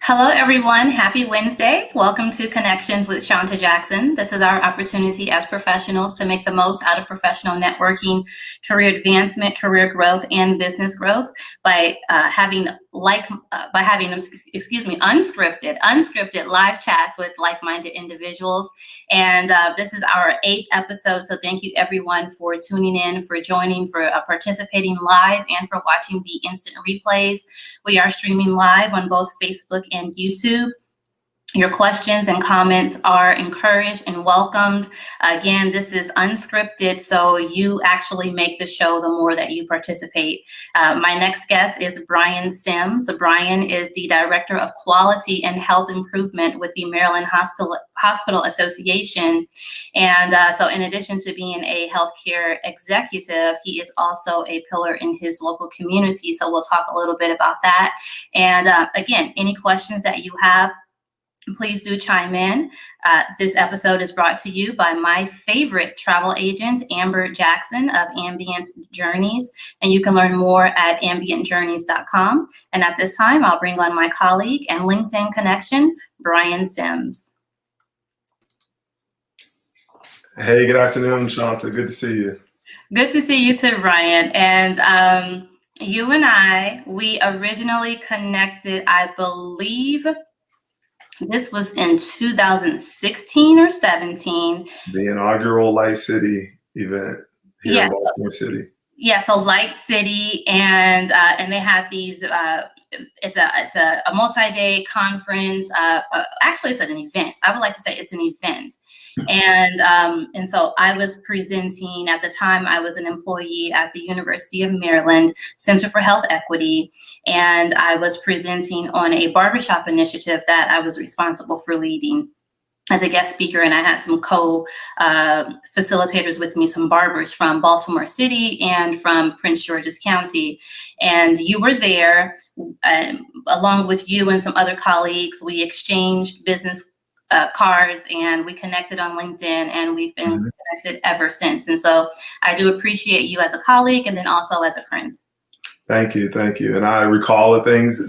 Hello, everyone. Happy Wednesday. Welcome to Connections with Shawnta Jackson. This is our opportunity as professionals to make the most out of professional networking, career advancement, career growth, and business growth by having unscripted live chats with like-minded individuals. And this is our 8th episode. So thank you, everyone, for tuning in, for joining, for participating live, and for watching the instant replays. We are streaming live on both Facebook and YouTube. Your questions and comments are encouraged and welcomed. Again, this is unscripted, so you actually make the show the more that you participate. My next guest is Brian Sims. Brian is the Director of Quality and Health Improvement with the Maryland Hospital Association. And so in addition to being a healthcare executive, he is also a pillar in his local community. So we'll talk a little bit about that. And again, any questions that you have, please do chime in. This episode is brought to you by my favorite travel agent, Shawnta Jackson of Ambient Journeys, and you can learn more at ambientjourneys.com. And at this time, I'll bring on my colleague and LinkedIn connection, Brian Sims. Hey, good afternoon, Shawnta. Good to see you. Good to see you too, Brian. And you and we originally connected, I believe, this was in 2016 or 17. The inaugural Light City event here in Baltimore City. Yeah, so Light City, and they have these. It's a multi-day conference. Actually, it's an event. I would like to say it's an event. And so I was presenting at the time. I was an employee at the University of Maryland Center for Health Equity, and I was presenting on a barbershop initiative that I was responsible for leading as a guest speaker, and I had some co-facilitators with me, some barbers from Baltimore City and from Prince George's County. And you were there, along with you and some other colleagues. We exchanged business cards, and we connected on LinkedIn, and we've been connected ever since. And so I do appreciate you as a colleague and then also as a friend. Thank you. And I recall the things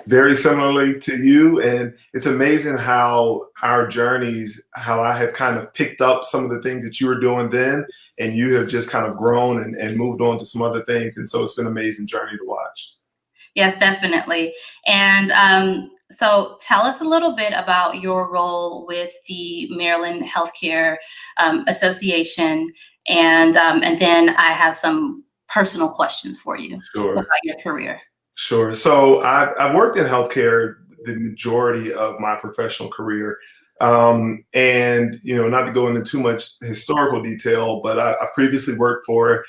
very similarly to you. And it's amazing how our journeys, how I have kind of picked up some of the things that you were doing then, and you have just kind of grown and moved on to some other things. And so it's been an amazing journey to watch. Yes, definitely. And so tell us a little bit about your role with the Maryland Healthcare Association. And then I have some personal questions for you about your career. Sure. So I've worked in healthcare the majority of my professional career. And, not to go into too much historical detail, but I've previously worked for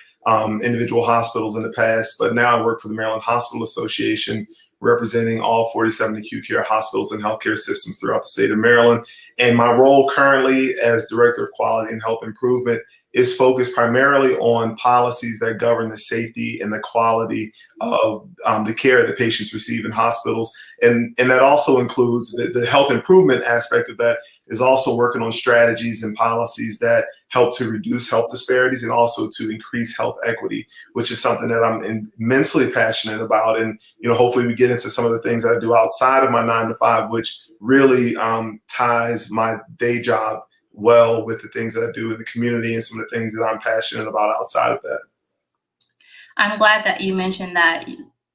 individual hospitals in the past, but now I work for the Maryland Hospital Association, representing all 47 acute care hospitals and healthcare systems throughout the state of Maryland. And my role currently as Director of Quality and Health Improvement is focused primarily on policies that govern the safety and the quality of the care that patients receive in hospitals. And that also includes the health improvement aspect of that is also working on strategies and policies that help to reduce health disparities and also to increase health equity, which is something that I'm immensely passionate about. And, hopefully we get into some of the things that I do outside of my 9-to-5, which really ties my day job well with the things that I do in the community and some of the things that I'm passionate about outside of that. I'm glad that you mentioned that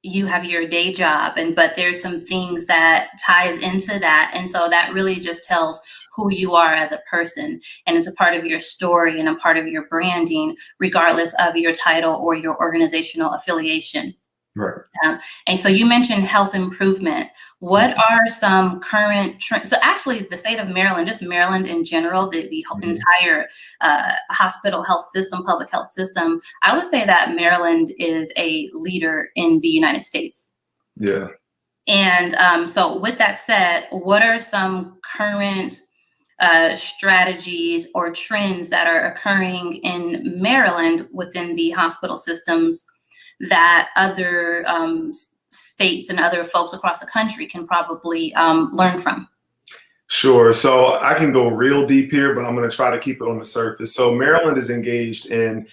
you have your day job, but there's some things that ties into that. And so that really just tells who you are as a person, and it's a part of your story and a part of your branding, regardless of your title or your organizational affiliation. Right. And so you mentioned health improvement. What are some current trends? So actually the state of Maryland, just Maryland in general, the entire hospital health system, public health system, I would say that Maryland is a leader in the United States. Yeah. And so with that said, what are some current strategies or trends that are occurring in Maryland within the hospital systems that other states and other folks across the country can probably learn from? Sure. So I can go real deep here, but I'm going to try to keep it on the surface. So Maryland is engaged in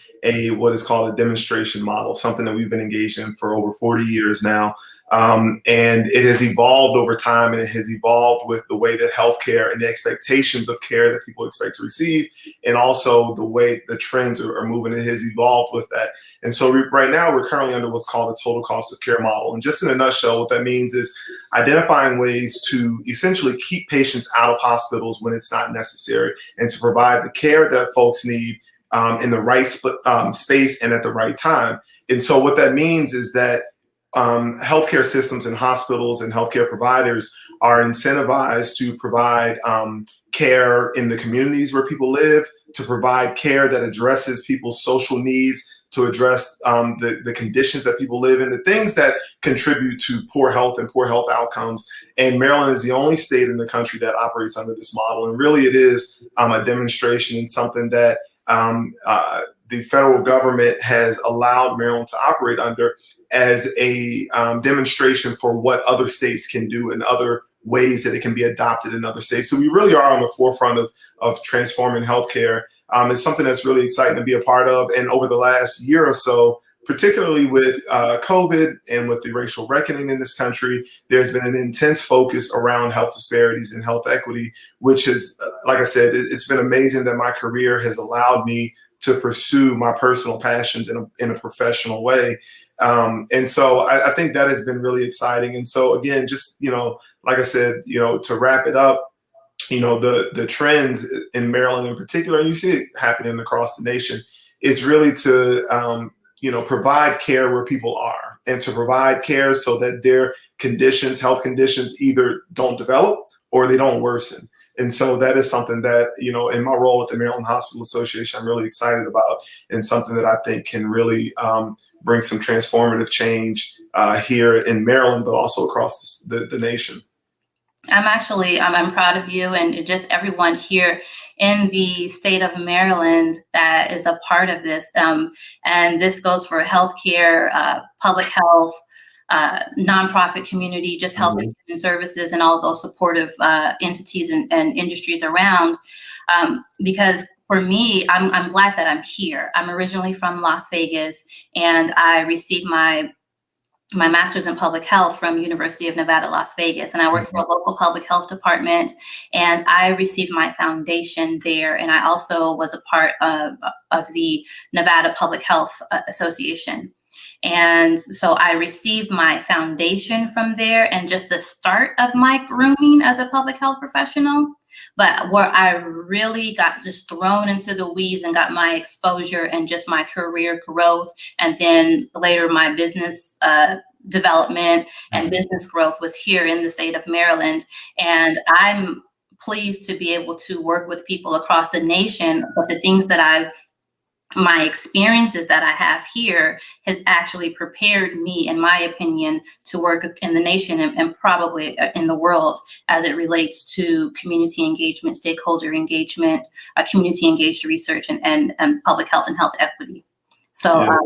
what is called a demonstration model, something that we've been engaged in for over 40 years now. And it has evolved over time, and it has evolved with the way that healthcare and the expectations of care that people expect to receive, and also the way the trends are moving. It has evolved with that. And so right now we're currently under what's called the total cost of care model. And just in a nutshell, what that means is identifying ways to essentially keep patients out of hospitals when it's not necessary, and to provide the care that folks need in the right space and at the right time. And so what that means is that healthcare systems and hospitals and healthcare providers are incentivized to provide care in the communities where people live, to provide care that addresses people's social needs, to address the conditions that people live in, the things that contribute to poor health and poor health outcomes. And Maryland is the only state in the country that operates under this model. And really it is a demonstration and something that the federal government has allowed Maryland to operate under as a demonstration for what other states can do and other ways that it can be adopted in other states. So we really are on the forefront of transforming healthcare. It's something that's really exciting to be a part of. And over the last year or so, particularly with COVID and with the racial reckoning in this country, there's been an intense focus around health disparities and health equity, which has, like I said, it's been amazing that my career has allowed me to pursue my personal passions in a professional way. And so I think that has been really exciting. And so again, just, like I said, to wrap it up, the trends in Maryland in particular, and you see it happening across the nation, it's really to, provide care where people are, and to provide care so that their conditions, health conditions, either don't develop or they don't worsen. And so that is something that, in my role with the Maryland Hospital Association, I'm really excited about, and something that I think can really bring some transformative change here in Maryland, but also across the nation. I'm proud of you and just everyone here in the state of Maryland that is a part of this. And this goes for healthcare, public health, nonprofit community, just health and human services, and all those supportive entities and industries around. Because for me, I'm glad that I'm here. I'm originally from Las Vegas, and I received my master's in public health from University of Nevada, Las Vegas. And I worked for a local public health department, and I received my foundation there. And I also was a part of the Nevada Public Health Association. And so I received my foundation from there, and just the start of my grooming as a public health professional. But where I really got just thrown into the weeds and got my exposure and just my career growth, and then later my business development and business growth, was here in the state of Maryland. And I'm pleased to be able to work with people across the nation. But the things that my experiences that I have here has actually prepared me, in my opinion, to work in the nation and probably in the world as it relates to community engagement, stakeholder engagement, community engaged research, and public health and health equity. So, I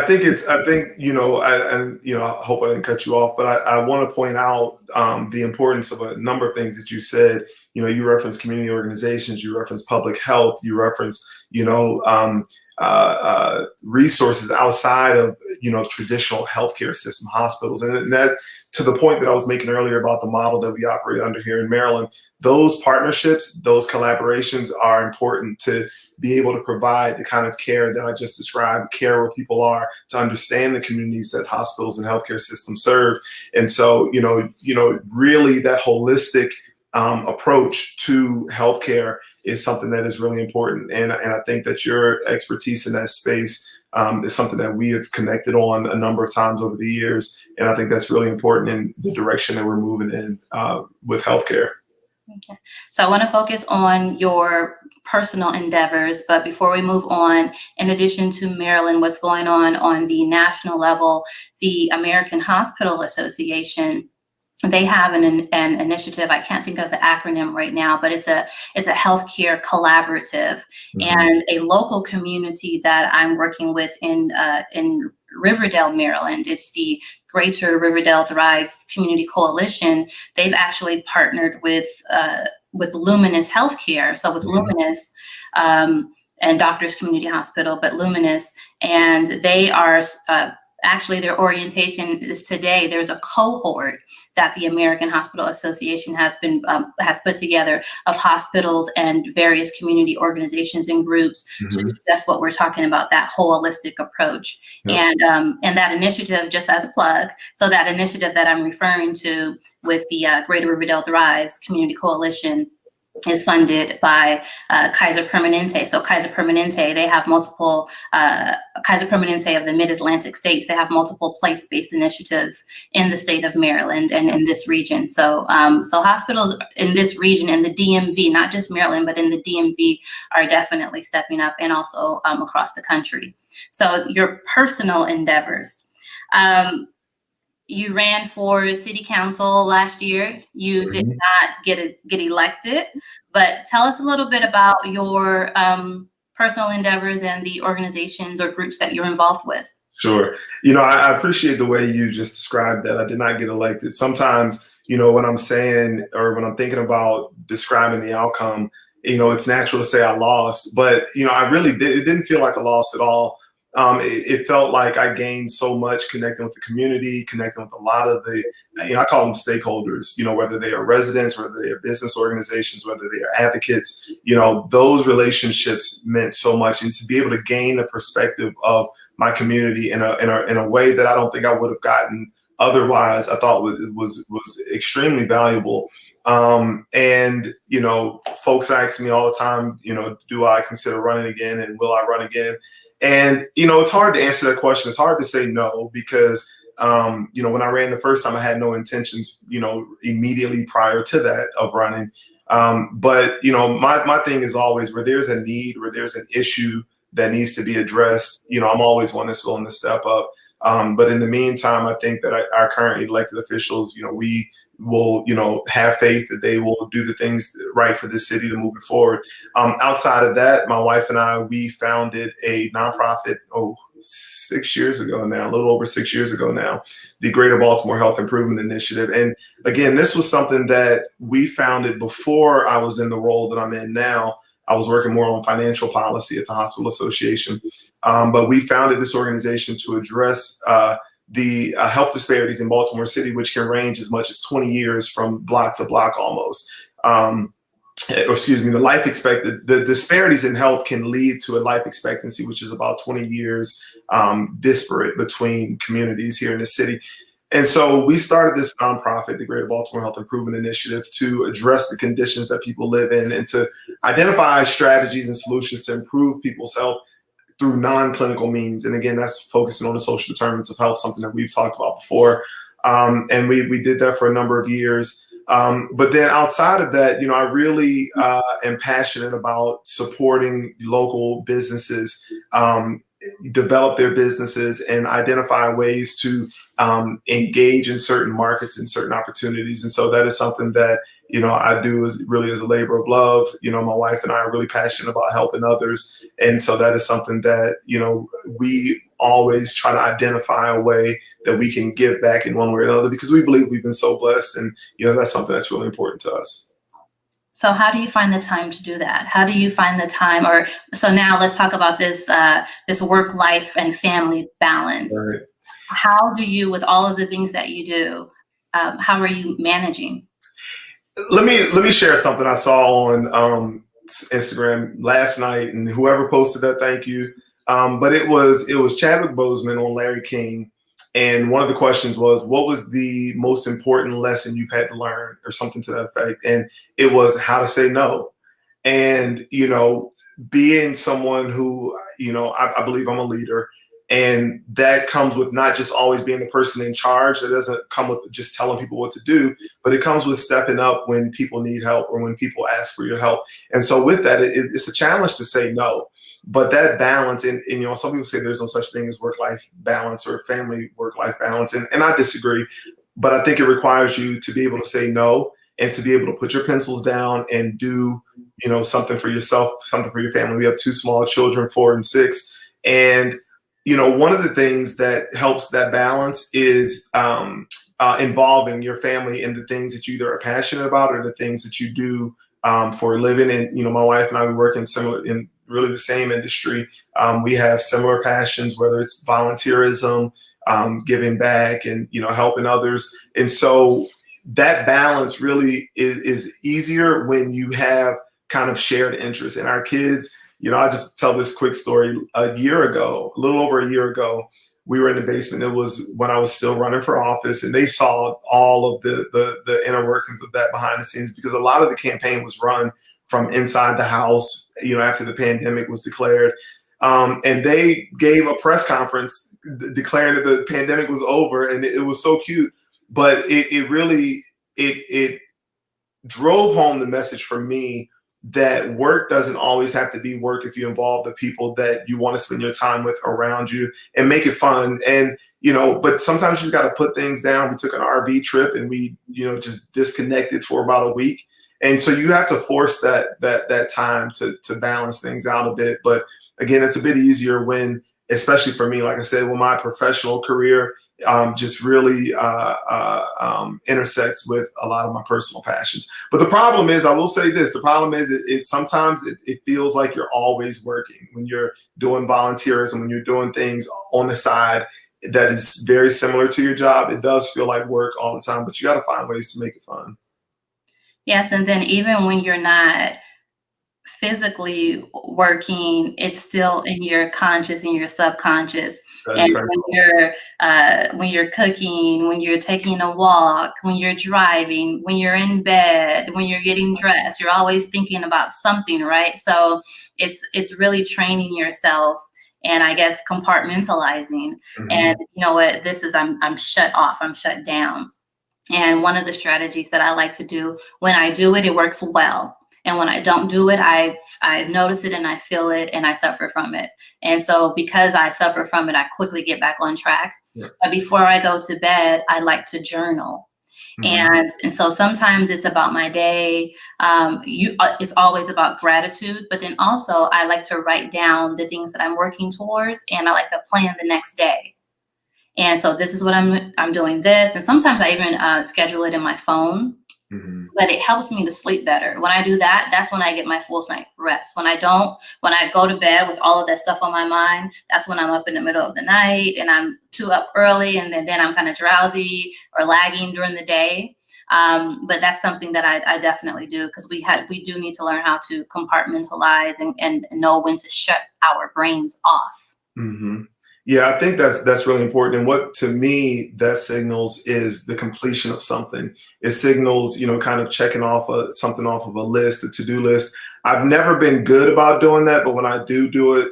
think I hope I didn't cut you off, but I want to point out the importance of a number of things that you said. You referenced community organizations, you referenced public health, you referenced, resources outside of, traditional healthcare system, hospitals. And that, to the point that I was making earlier about the model that we operate under here in Maryland, those partnerships, those collaborations are important to be able to provide the kind of care that I just described, care where people are, to understand the communities that hospitals and healthcare systems serve. And so, really that holistic approach to healthcare is something that is really important. And I think that your expertise in that space is something that we have connected on a number of times over the years. And I think that's really important in the direction that we're moving in with healthcare. Okay. So I want to focus on your personal endeavors, but before we move on, in addition to Maryland, what's going on the national level, the American Hospital Association, they have an initiative. I can't think of the acronym right now, but it's a healthcare collaborative, and a local community that I'm working with in Riverdale, Maryland. It's the Greater Riverdale Thrives Community Coalition. They've actually partnered with Luminous Healthcare. So with Luminous and Doctors Community Hospital, but Luminous, and they are actually their orientation is today. There's a cohort that the American Hospital Association has put together of hospitals and various community organizations and groups to do just what we're talking about, that holistic approach. And that initiative, just as a plug, so that initiative that I'm referring to with the Greater Riverdale Thrives Community Coalition is funded by Kaiser Permanente. So Kaiser Permanente, they have multiple, Kaiser Permanente of the Mid-Atlantic states, they have multiple place-based initiatives in the state of Maryland and in this region. So so hospitals in this region, in the DMV, not just Maryland, but in the DMV are definitely stepping up, and also across the country. So your personal endeavors. You ran for city council last year. You did not get elected, but tell us a little bit about your personal endeavors and the organizations or groups that you're involved with. Sure. I appreciate the way you just described that. I did not get elected. Sometimes, when I'm saying, or when I'm thinking about describing the outcome, it's natural to say I lost, but, I really did. It didn't feel like a loss at all. It felt like I gained so much connecting with the community, connecting with a lot of the, I call them stakeholders, whether they are residents, whether they are business organizations, whether they are advocates, those relationships meant so much. And to be able to gain a perspective of my community in a way that I don't think I would have gotten otherwise, I thought was extremely valuable. And, folks ask me all the time, do I consider running again, and will I run again? And, it's hard to answer that question. It's hard to say no, because, when I ran the first time, I had no intentions, immediately prior to that of running. But, my thing is always, where there's a need, where there's an issue that needs to be addressed, I'm always one that's willing to step up. But in the meantime, I think that our current elected officials, we will, have faith that they will do the things right for this city to move it forward. Outside of that, my wife and I, we founded a nonprofit, 6 years ago now, a little over 6 years ago now, the Greater Baltimore Health Improvement Initiative. And again, this was something that we founded before I was in the role that I'm in now. I was working more on financial policy at the Hospital Association. But we founded this organization to address the health disparities in Baltimore City, which can range as much as 20 years from block to block almost. The disparities in health can lead to a life expectancy, which is about 20 years disparate between communities here in the city. And so we started this nonprofit, the Greater Baltimore Health Improvement Initiative, to address the conditions that people live in and to identify strategies and solutions to improve people's health through non-clinical means. And again, that's focusing on the social determinants of health, something that we've talked about before. And we did that for a number of years. But then outside of that, I really am passionate about supporting local businesses, develop their businesses, and identify ways to engage in certain markets and certain opportunities. And so that is something that, I do as a labor of love. My wife and I are really passionate about helping others. And so that is something that, we always try to identify a way that we can give back in one way or another, because we believe we've been so blessed. And, that's something that's really important to us. So how do you find the time to do that? How do you find the time? So now let's talk about this work life and family balance. Right. How do you, with all of the things that you do, how are you managing? Let me share something I saw on Instagram last night, and whoever posted that, thank you. But it was Chadwick Boseman on Larry King. And one of the questions was, what was the most important lesson you've had to learn, or something to that effect? And it was how to say no. And, being someone who, I believe I'm a leader, and that comes with not just always being the person in charge. That doesn't come with just telling people what to do, but it comes with stepping up when people need help or when people ask for your help. And so with that, it's a challenge to say no. But that balance, and some people say there's no such thing as work-life balance or family work-life balance, and I disagree. But I think it requires you to be able to say no, and to be able to put your pencils down and do, something for yourself, something for your family. We have 2 small children, 4 and 6, and one of the things that helps that balance is involving your family in the things that you either are passionate about or the things that you do for a living. And my wife and I, we work in really the same industry. We have similar passions, whether it's volunteerism, giving back and, helping others. And so that balance really is easier when you have kind of shared interests. And our kids, I'll just tell this quick story. A little over a year ago, we were in the basement. It was when I was still running for office, and they saw all of the inner workings of that behind the scenes, because a lot of the campaign was run from inside the house, after the pandemic was declared. And they gave a press conference declaring that the pandemic was over, and it was so cute. But it really drove home the message for me that work doesn't always have to be work if you involve the people that you want to spend your time with around you, and make it fun. And, but sometimes you just got to put things down. We took an RV trip, and we, just disconnected for about a week. And so you have to force that time to balance things out a bit. But again, it's a bit easier when, especially for me, like I said, when my professional career just really intersects with a lot of my personal passions. But the problem is, I will say this, the problem is it sometimes it feels like you're always working when you're doing volunteerism, when you're doing things on the side that is very similar to your job. It does feel like work all the time, but you got to find ways to make it fun. Yes, and then even when you're not physically working, it's still in your conscious and your subconscious. And when you're cooking, when you're taking a walk, when you're driving, when you're in bed, when you're getting dressed, you're always thinking about something, right? So it's really training yourself, and I guess compartmentalizing. Mm-hmm. And you know what? This is I'm shut off. I'm shut down. And one of the strategies that I like to do, when I do it, it works well. And when I don't do it, I notice it and I feel it and I suffer from it. And so because I suffer from it, I quickly get back on track. Yeah. But before I go to bed, I like to journal. Mm-hmm. And so sometimes it's about my day. It's always about gratitude. But then also I like to write down the things that I'm working towards, and I like to plan the next day. And so this is what I'm doing this. And sometimes I even schedule it in my phone. Mm-hmm. But it helps me to sleep better. When I do that, that's when I get my full night rest. When I go to bed with all of that stuff on my mind, that's when I'm up in the middle of the night and I'm too up early, and then I'm kind of drowsy or lagging during the day. But that's something that I definitely do, because we do need to learn how to compartmentalize and know when to shut our brains off. Mm-hmm. Yeah, I think that's really important. And what to me that signals is the completion of something. It signals, kind of checking off something off of a list, a to-do list. I've never been good about doing that, but when I do it,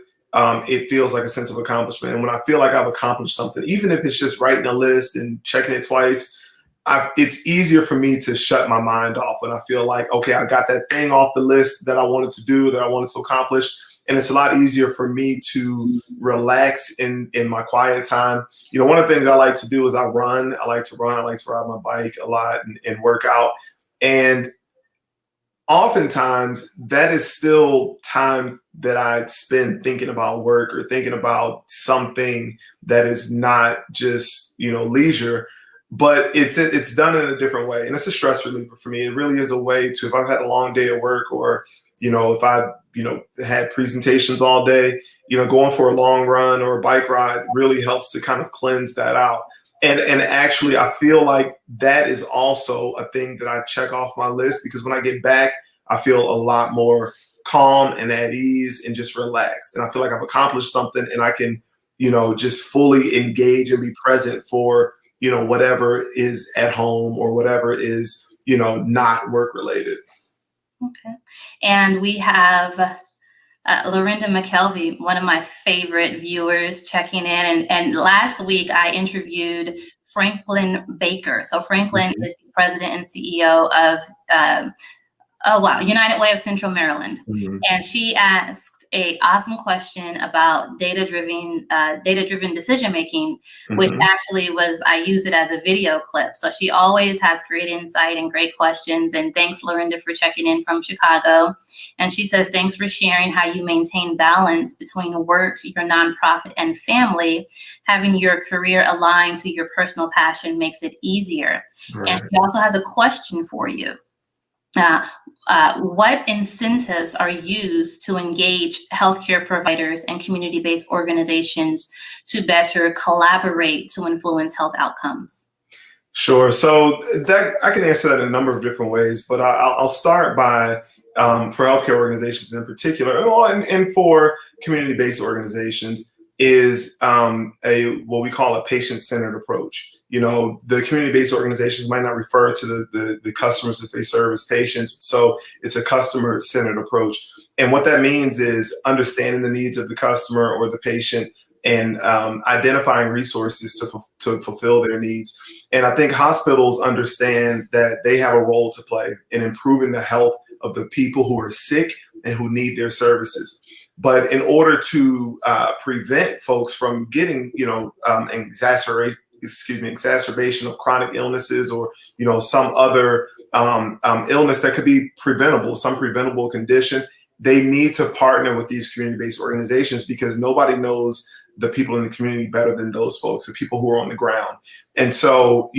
it feels like a sense of accomplishment. And when I feel like I've accomplished something, even if it's just writing a list and checking it twice, it's easier for me to shut my mind off when I feel like, okay, I got that thing off the list that I wanted to do, that I wanted to accomplish. And it's a lot easier for me to relax in my quiet time. One of the things I like to do is I run. I like to ride my bike a lot and work out. And oftentimes that is still time that I spend thinking about work or thinking about something that is not just, leisure, but it's done in a different way. And it's a stress reliever for me. It really is a way to, if I've had a long day at work, or, if I, had presentations all day, going for a long run or a bike ride really helps to kind of cleanse that out. And actually, I feel like that is also a thing that I check off my list, because when I get back, I feel a lot more calm and at ease and just relaxed. And I feel like I've accomplished something, and I can, just fully engage and be present for, whatever is at home or whatever is, not work related. Okay. And we have Lorinda McKelvey, one of my favorite viewers, checking in. And last week I interviewed Franklin Baker. So Franklin mm-hmm. is the president and CEO of United Way of Central Maryland. Mm-hmm. And she asked an awesome question about data-driven decision-making, mm-hmm. which actually I used it as a video clip. So she always has great insight and great questions. And thanks, Lorinda, for checking in from Chicago. And she says, thanks for sharing how you maintain balance between work, your nonprofit, and family. Having your career aligned to your personal passion makes it easier. Right. And she also has a question for you. what incentives are used to engage healthcare providers and community-based organizations to better collaborate to influence health outcomes? Sure. So that I can answer that in a number of different ways, but I'll start by for healthcare organizations in particular, and for community-based organizations, is a what we call a patient-centered approach. The community-based organizations might not refer to the customers that they serve as patients, so it's a customer-centered approach. And what that means is understanding the needs of the customer or the patient and identifying resources to fulfill their needs. And I think hospitals understand that they have a role to play in improving the health of the people who are sick and who need their services. But in order to prevent folks from getting, exacerbation of chronic illnesses or, some other illness that could be preventable, some preventable condition, they need to partner with these community-based organizations, because nobody knows the people in the community better than those folks, the people who are on the ground. And so,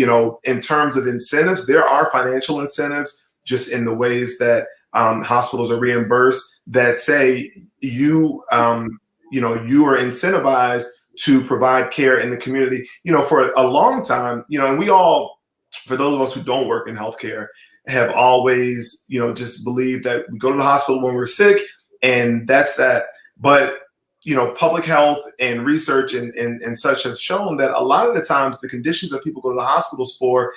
in terms of incentives, there are financial incentives just in the ways that hospitals are reimbursed that say you are incentivized to provide care in the community. For a long time, and we all, for those of us who don't work in healthcare, have always, just believed that we go to the hospital when we're sick and that's that. But public health and research and such have shown that a lot of the times the conditions that people go to the hospitals for,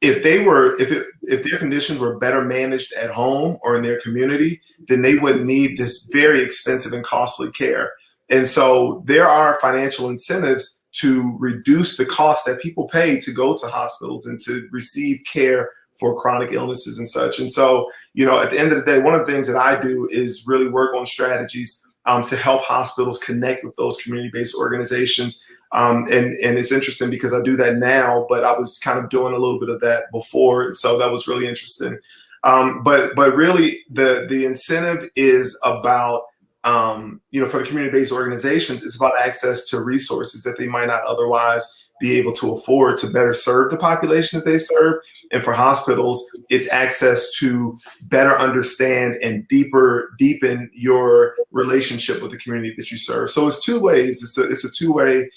if their conditions were better managed at home or in their community, then they wouldn't need this very expensive and costly care. And so there are financial incentives to reduce the cost that people pay to go to hospitals and to receive care for chronic illnesses and such. And so, at the end of the day, one of the things that I do is really work on strategies to help hospitals connect with those community-based organizations. And it's interesting because I do that now, but I was kind of doing a little bit of that before. So that was really interesting. But really the incentive is about, for the community-based organizations, it's about access to resources that they might not otherwise be able to afford to better serve the populations they serve. And for hospitals, it's access to better understand and deepen your relationship with the community that you serve. So it's two ways. It's a two-way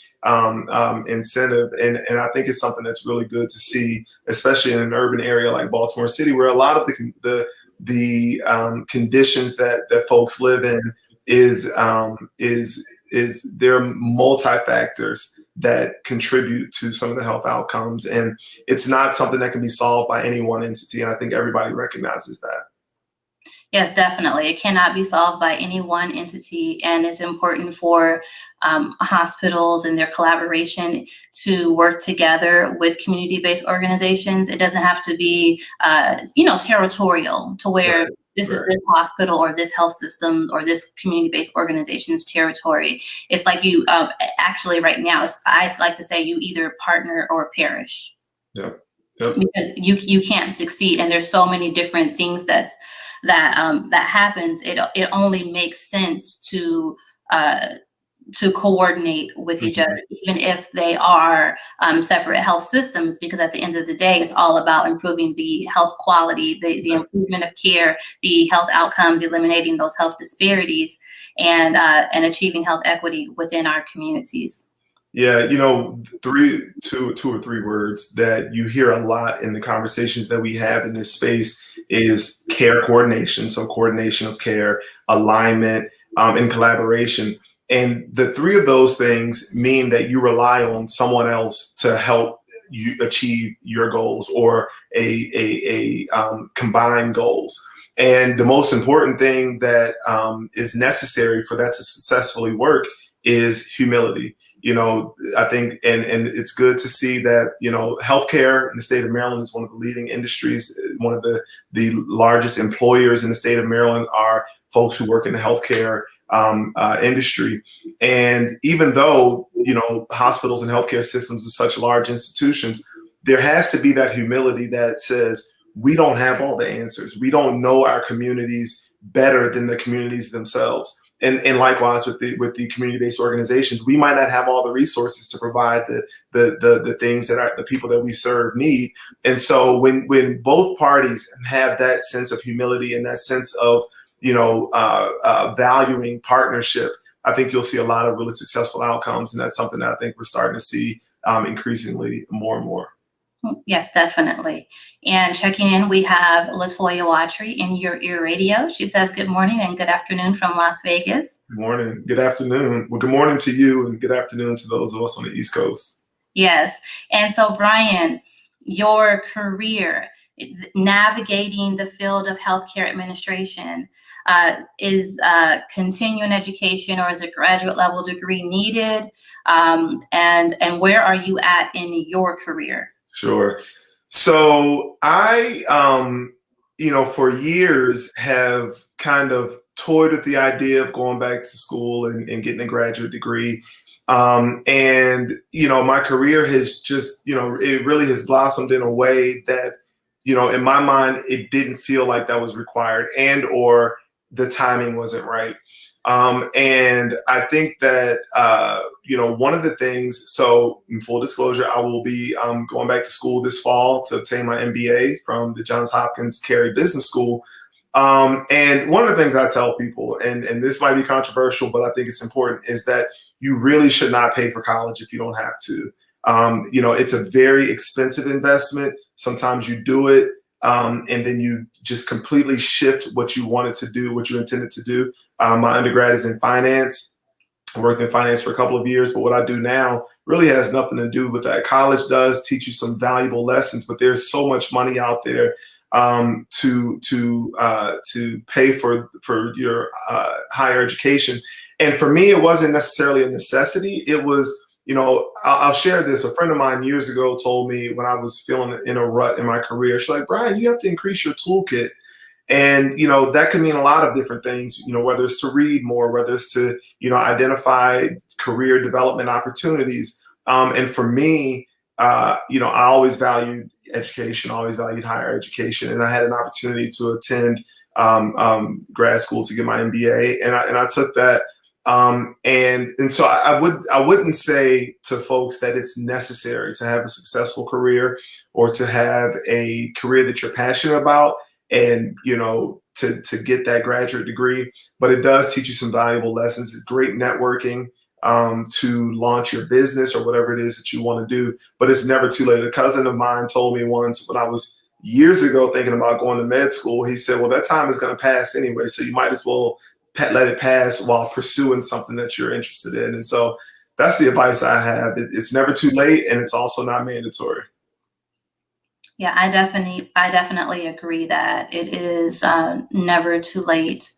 incentive, and I think it's something that's really good to see, especially in an urban area like Baltimore City, where a lot of the conditions that folks live in is there are multi-factors that contribute to some of the health outcomes. And it's not something that can be solved by any one entity. And I think everybody recognizes that. Yes, definitely. It cannot be solved by any one entity. And it's important for hospitals and their collaboration to work together with community-based organizations. It doesn't have to be, territorial to where Right. This is this hospital or this health system or this community-based organization's territory. It's like you actually right now, I like to say you either partner or perish. Yep. Because you can't succeed, and there's so many different things that happens. It only makes sense to coordinate with each other, even if they are separate health systems, because at the end of the day, it's all about improving the health quality, the improvement of care, the health outcomes, eliminating those health disparities, and achieving health equity within our communities. Yeah, two or three words that you hear a lot in the conversations that we have in this space is care coordination. So coordination of care, alignment, and collaboration. And the three of those things mean that you rely on someone else to help you achieve your goals or a combined goals. And the most important thing that is necessary for that to successfully work is humility. I think, and it's good to see that, healthcare in the state of Maryland is one of the leading industries. One of the largest employers in the state of Maryland are folks who work in the healthcare industry. And even though, hospitals and healthcare systems are such large institutions, there has to be that humility that says, we don't have all the answers. We don't know our communities better than the communities themselves. And likewise with the community-based organizations, we might not have all the resources to provide the things that the people that we serve need. And so when both parties have that sense of humility and that sense of valuing partnership, I think you'll see a lot of really successful outcomes. And that's something that I think we're starting to see increasingly more and more. Yes, definitely. And checking in, we have Latoya Watry in Your Ear Radio. She says, good morning and good afternoon from Las Vegas. Good morning. Good afternoon. Well, good morning to you and good afternoon to those of us on the East Coast. Yes. And so, Brian, your career navigating the field of healthcare administration, is continuing education or is a graduate level degree needed? And where are you at in your career? Sure. So I, for years have kind of toyed with the idea of going back to school and getting a graduate degree. And my career has just, it really has blossomed in a way that, in my mind, it didn't feel like that was required or the timing wasn't right. And I think that, one of the things, so in full disclosure, I will be going back to school this fall to obtain my MBA from the Johns Hopkins Carey Business School. And one of the things I tell people, and this might be controversial, but I think it's important, is that you really should not pay for college if you don't have to. It's a very expensive investment. Sometimes you do it, and then you just completely shift what you wanted to do, what you intended to do. My undergrad is in finance. I worked in finance for a couple of years, but what I do now really has nothing to do with that. College does teach you some valuable lessons, but there's so much money out there to pay for your higher education. And for me, it wasn't necessarily a necessity. It was, I'll share this. A friend of mine years ago told me when I was feeling in a rut in my career, she's like, Brian, you have to increase your toolkit. And, that can mean a lot of different things, whether it's to read more, whether it's to, identify career development opportunities. And for me, I always valued education, always valued higher education. And I had an opportunity to attend grad school to get my MBA. And I took that. And so I wouldn't say to folks that it's necessary to have a successful career or to have a career that you're passionate about and, to get that graduate degree, but it does teach you some valuable lessons. It's great networking to launch your business or whatever it is that you want to do, but it's never too late. A cousin of mine told me once when I was years ago thinking about going to med school, he said, well, that time is going to pass anyway, so you might as well let it pass while pursuing something that you're interested in. And so that's the advice I have. It's never too late, and it's also not mandatory. Yeah, I definitely agree that it is never too late.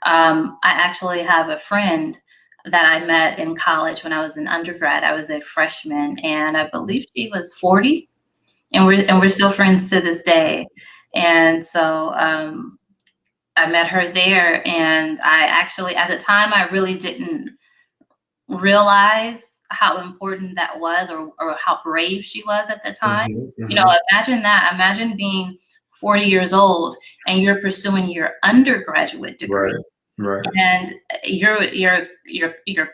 I actually have a friend that I met in college when I was an undergrad. I was a freshman, and I believe she was 40, and we're still friends to this day. And so I met her there, and I actually, at the time, I really didn't realize how important that was or how brave she was at the time. Mm-hmm. Imagine that. Imagine being 40 years old and you're pursuing your undergraduate degree. Right. And your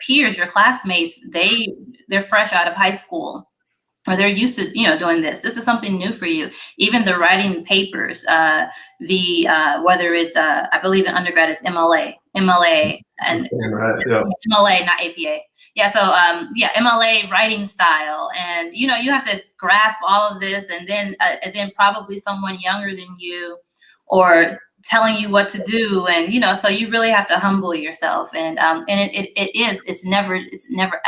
peers, your classmates, they're fresh out of high school, or they're used to, doing this. This is something new for you. Even the writing papers, whether it's, I believe in undergrad, it's MLA, and MLA, not APA. Yeah. So, MLA writing style. And, you have to grasp all of this, and then probably someone younger than you or telling you what to do. And, so you really have to humble yourself. And it's never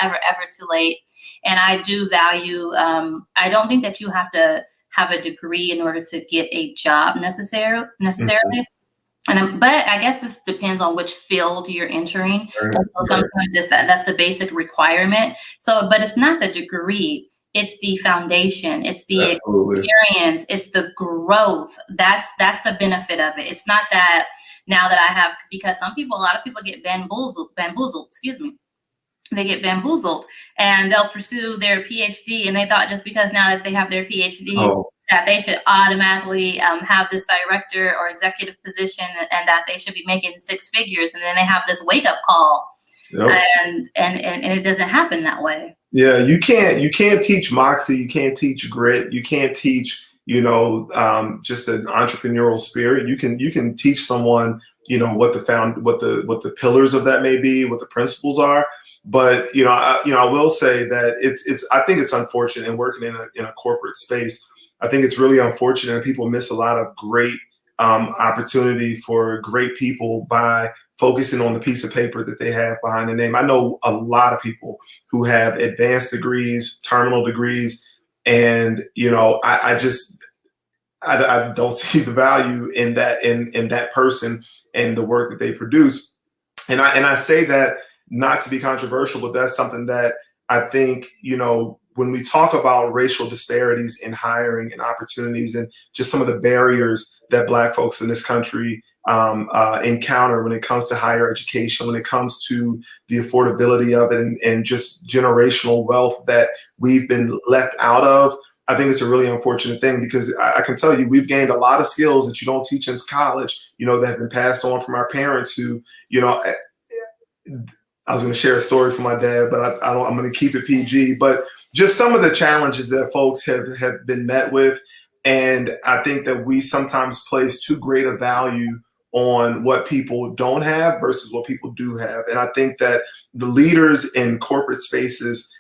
ever too late. And I do value, I don't think that you have to have a degree in order to get a job necessarily. Mm-hmm. But I guess this depends on which field you're entering. Right. So sometimes that's the basic requirement. So, but it's not the degree, it's the foundation, it's the experience, it's the growth. That's the benefit of it. It's not that now that I have, because a lot of people get bamboozled, They get bamboozled and they'll pursue their PhD, and they thought just because now that they have their PhD, that they should automatically have this director or executive position, and that they should be making six figures, and then they have this wake up call. Yep. And it doesn't happen that way. Yeah, you can't teach moxie, you can't teach grit, you can't teach, just an entrepreneurial spirit. You can teach someone, what the pillars of that may be, what the principles are. But I will say that I think it's unfortunate in working in a corporate space. I think it's really unfortunate, and people miss a lot of great opportunity for great people by focusing on the piece of paper that they have behind the name. I know a lot of people who have advanced degrees, terminal degrees, and I don't see the value in that person and the work that they produce. And I say that not to be controversial, but that's something that I think, when we talk about racial disparities in hiring and opportunities, and just some of the barriers that Black folks in this country encounter when it comes to higher education, when it comes to the affordability of it, and just generational wealth that we've been left out of, I think it's a really unfortunate thing, because I can tell you, we've gained a lot of skills that you don't teach in college, that have been passed on from our parents who, I was going to share a story from my dad, but I'm going to keep it PG. But just some of the challenges that folks have been met with. And I think that we sometimes place too great a value on what people don't have versus what people do have. And I think that the leaders in corporate spaces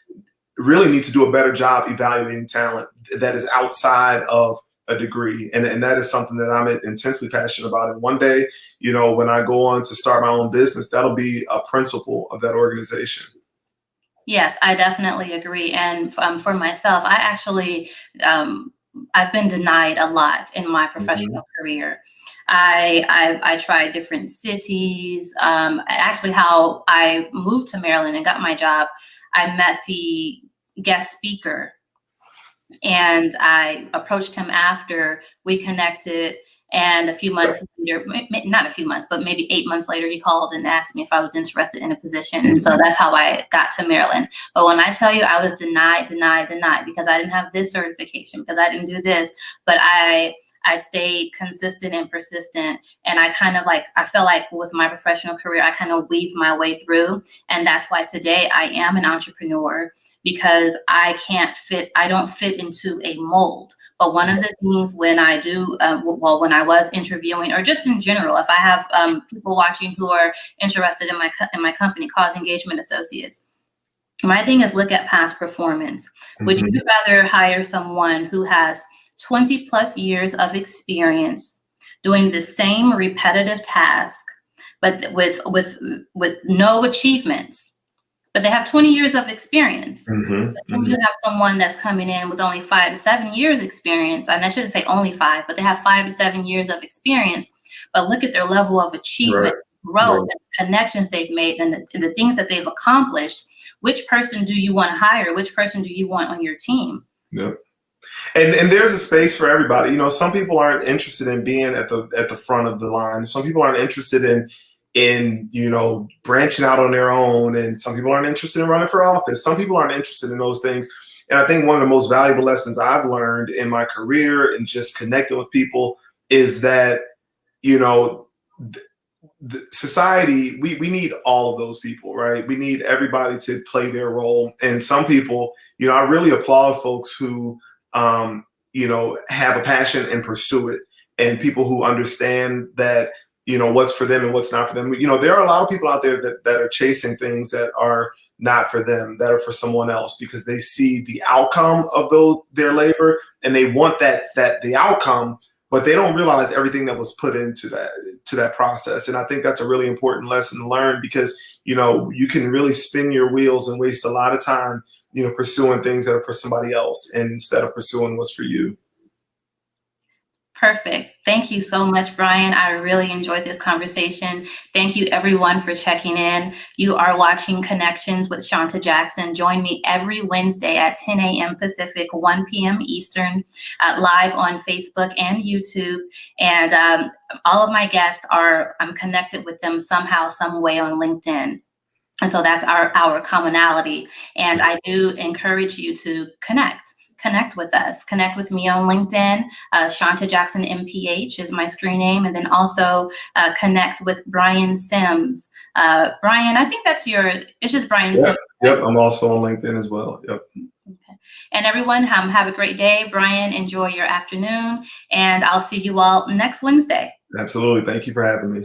really need to do a better job evaluating talent that is outside of a degree. And that is something that I'm intensely passionate about. And one day, when I go on to start my own business, that'll be a principle of that organization. Yes, I definitely agree. And for myself, I actually, I've been denied a lot in my professional career. I tried different cities. Actually, how I moved to Maryland and got my job, I met the guest speaker, and I approached him after we connected. And a few months later, not a few months, but maybe 8 months later, he called and asked me if I was interested in a position. And so that's how I got to Maryland. But when I tell you I was denied, because I didn't have this certification, because I didn't do this, but I stayed consistent and persistent. And I felt like with my professional career, I kind of weaved my way through. And that's why today I am an entrepreneur, because I don't fit into a mold. But one of the things when I do, when I was interviewing, or just in general, if I have people watching who are interested in my company, Cause Engagement Associates, my thing is look at past performance. Mm-hmm. Would you rather hire someone who has 20 plus years of experience doing the same repetitive task, but with no achievements, but they have 20 years of experience? Mm-hmm. But then you have someone that's coming in with only 5 to 7 years experience, and I shouldn't say only 5, but they have 5 to 7 years of experience, but look at their level of achievement, growth, and the connections they've made, and the things that they've accomplished. Which person do you want to hire? Which person do you want on your team? Yep. And there's a space for everybody. Some people aren't interested in being at the front of the line. Some people aren't interested in branching out on their own, and some people aren't interested in running for office. Some people aren't interested in those things. And I think one of the most valuable lessons I've learned in my career and just connecting with people is that, the society, we need all of those people, right? We need everybody to play their role. And some people, I really applaud folks who, have a passion and pursue it, and people who understand that, what's for them and what's not for them. There are a lot of people out there that are chasing things that are not for them, that are for someone else, because they see the outcome of their labor, and they want the outcome, but they don't realize everything that was put into that process. And I think that's a really important lesson to learn, because, you can really spin your wheels and waste a lot of time, pursuing things that are for somebody else instead of pursuing what's for you. Perfect. Thank you so much, Brian. I really enjoyed this conversation. Thank you, everyone, for checking in. You are watching Connections with Shawnta Jackson. Join me every Wednesday at 10 a.m. Pacific, 1 p.m. Eastern, live on Facebook and YouTube. And all of my guests I'm connected with them somehow, some way on LinkedIn. And so that's our commonality. And I do encourage you to connect connect with us. Connect with me on LinkedIn. Shawnta Jackson MPH is my screen name. And then also connect with Brian Sims. Brian, I think that's it's just Brian Sims. Yep, I'm also on LinkedIn as well. Yep. Okay. And everyone, have a great day. Brian, enjoy your afternoon. And I'll see you all next Wednesday. Absolutely. Thank you for having me.